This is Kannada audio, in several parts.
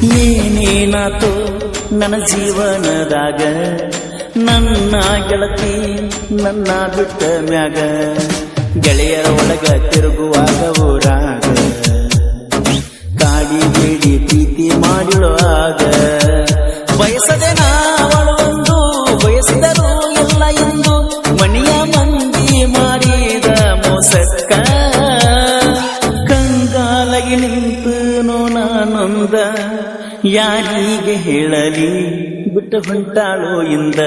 ಏನೇನಾತೋ ನನ್ನ ಜೀವನದಾಗ ನನ್ನ ಗೆಳತಿ ನನ್ನ ಬಿಟ್ಟ ಮ್ಯಾಗ ಗೆಳೆಯರ ಒಳಗ ತಿರುಗುವಾಗ ಊರಾಗ ಕಾಡಿ ಬೇಡಿ ಪ್ರೀತಿ ಮಾಡಿಳು ಆಗ ಬಯಸದೆ ನಾವಳು ಒಂದು ಬಯಸಿದರು ಎಲ್ಲ ಎಂದು ಮನೆಯ ಮಂದಿ ಮಾಡಿದ ಮೋಸಕ್ಕ ಕಂಗಾಲಗಿ ನಿಂತನೋ ನಾನೊಂದ ಯಾರಿಗೆ ಹೇಳಲಿ ಬಿಟ್ಟು ಹೊಂಟಾಳೋ ಇಂದ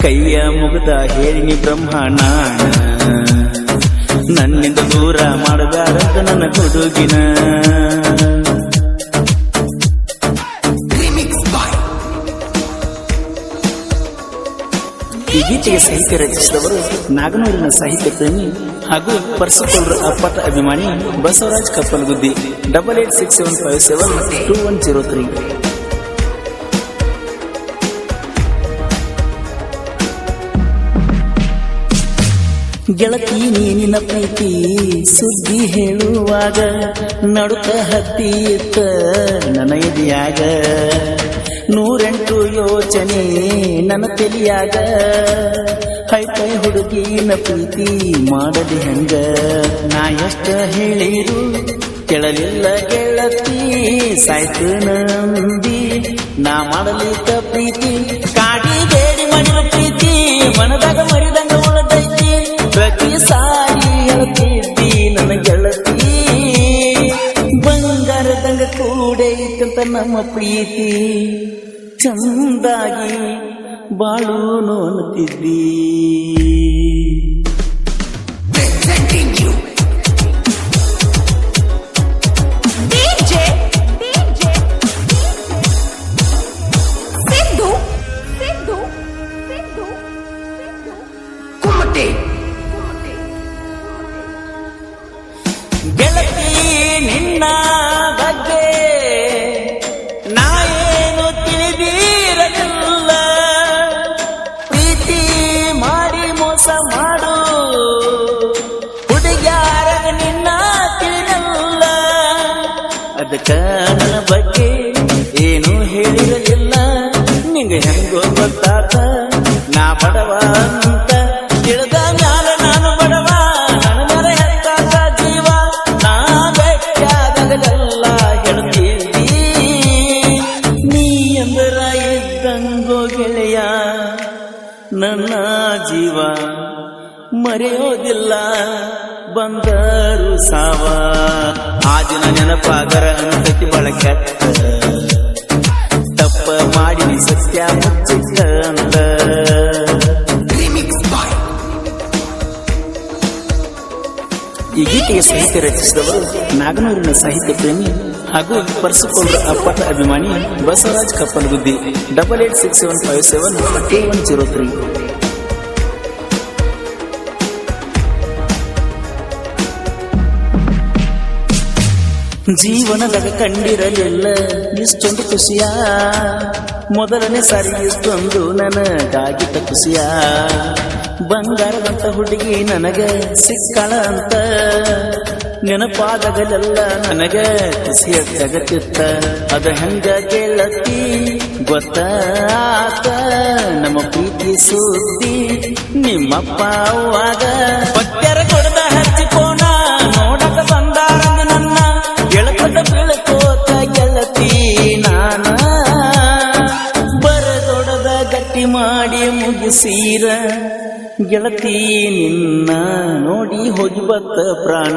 ಕೈಯ ಮುಗಿದ ಹೇಳಿನಿ ಬ್ರಹ್ಮನಾಣ ನನ್ನಿಂದ ದೂರ ಮಾಡಬಾರದು ನನ್ನ ಹುಡುಗಿನ. ಈ ಗೀತೆಗೆ ಸಾಹಿತ್ಯ ರಚಿಸಿದವರು ನಾಗನೂರಿನ ಸಾಹಿತ್ಯ ಪ್ರೇಮಿ ಹಾಗೂ ಪರ್ಸಕೊಳ್ರ ಅಪ್ಪಟ ಅಭಿಮಾನಿ ಬಸವರಾಜ್ ಕಪ್ಪಲಗುದ್ದಿ. 8867572103. ಗೆಳತಿ ನೀನಿನ ಪ್ರೀತಿ ಸುದ್ದಿ ಹೇಳುವಾಗ ನಡುಕ ಹತ್ತಿ ಇತ್ತ ನನ್ನ ಎದೆಯಾಗ 108 ಯೋಚನೆ ನನ್ನ ತಲಿಯಾಗ ಹೈಪೈ ಹುಡುಗಿನ ಪ್ರೀತಿ ಮಾಡದೆ ಹಂಗ ನಾ ಎಷ್ಟ ಹೇಳಿರು ಕೇಳಲಿಲ್ಲ ಗೆಳತಿ ಸಾಯ್ತು ನಂದಿ ನಾ ಮಾಡಲಿಕ್ಕ ಪ್ರೀತಿ ಕಾಡಿ ಬೇಡಿ ಮಾಡಿದ ಪ್ರೀತಿ ಮನದಾಗ ಮರಿದಂಗ ಉಳದೈತಿ ಪ್ರತಿ ಸಾರಿ ಹೇಳ್ತಿದ್ದಿ ನನ್ನ ಗೆಳತಿ ಬಂಗಾರದಂಗ ಕೂಡೈತಂತ ನಮ್ಮ ಪ್ರೀತಿ ಚಂದಾಗಿ ಬಾಳು ನೋಡುತ್ತಿದ್ದಿ. ಗೆಳತಿ ನಿನ್ನ ಬಗ್ಗೆ ನಾ ಏನು ತಿಳಿದಿರಲಿಲ್ಲ, ಪ್ರೀತಿ ಮಾಡಿ ಮೋಸ ಮಾಡು ಹುಡುಗ್ಯಾರ ನಿನ್ನ ತಿಳಿಯಲ್ಲ. ಅದಕ್ಕ ನನ್ನ ಬಗ್ಗೆ ಏನು ಹೇಳಿರಲಿಲ್ಲ, ನಿಂಗೆ ಹೆಂಗೋ ಗೊತ್ತಾತ ನಾ ಬಡವ ಅಂತ ತಿಳಿದ ಮ್ಯಾಲ ನಾನು ಬಡವ ನನ್ನ ಮರ ಹೆತ್ತಾಗ ಜೀವ ನಾ ಬೆಟ್ಟಾಗಲೆಲ್ಲ ಹೇಳ್ತೀವಿ ನೀ ಎಂದರ ಇದ್ದಂಗೋ ಗೆಳೆಯ ನನ್ನ ಜೀವ ಮರೆಯೋದಿಲ್ಲ ಬಂದರು ಸಾವ ಆ ದಿನ ನೆನಪಾಗರ ಅನ್ಸತಿ ಬಳಕೆ ತಪ್ಪ ಮಾಡಿ ಸತ್ಯ ಮುಚ್ಚಿಟ್ಟ ಅಂತ. ಈ ಗೀತೆಗೆ ಸಾಹಿತ್ಯ ರಚಿಸಿದವರು ನಾಗನೂರಿನ ಸಾಹಿತ್ಯ ಪ್ರೇಮಿ ಹಾಗೂ ಪರ್ಸಕೊಳ್ರ ಅಪ್ಪಟ ಅಭಿಮಾನಿ ಬಸವರಾಜ್ ಕಪ್ಪಲಗುದ್ದಿ. 8867572103. ಜೀವನದಾಗ ಕಂಡಿರಲಿಲ್ಲ ಇಷ್ಟೊಂದು ಖುಷಿಯ, ಮೊದಲನೇ ಸಾರಿ ಇಷ್ಟೊಂದು ನನಗಾಗಿದ್ದ ಖುಷಿಯ. ಬಂಗಾರದಂತ ಹುಡುಗಿ ನನಗ ಸಿಕ್ಕಳ ಅಂತ ನೆನಪಾದಾಗಲೆಲ್ಲ ನನಗ ಖುಷಿಯ ಜಗತ್ತಿತ್ತ. ಅದ ಹೆಂಗ ಗೆಳತಿ ಗೊತ್ತಾತ ನಮ್ಮ ಪ್ರೀತಿ ಸುದ್ದಿ ನಿಮ್ಮಪ್ಪ ಅವಾಗ ಪತ್ಯರ ಕೊಡದ ಹಚ್ಚಿಕೋಣ ನೋಡಕ ಬಂದಾರಂಗ ನನ್ನ ಗೆಳಕದ ಬೀಳ್ಕೋತ ಗೆಳತಿ ನಾನ ಬರದೊಡದ ಗಟ್ಟಿ ಮಾಡಿ ಮುಗಿಸೀರ ಗೆಳತಿ ನಿನ್ನ ನೋಡಿ ಹೋಗಿ ಬತ್ತ ಪ್ರಾಣ.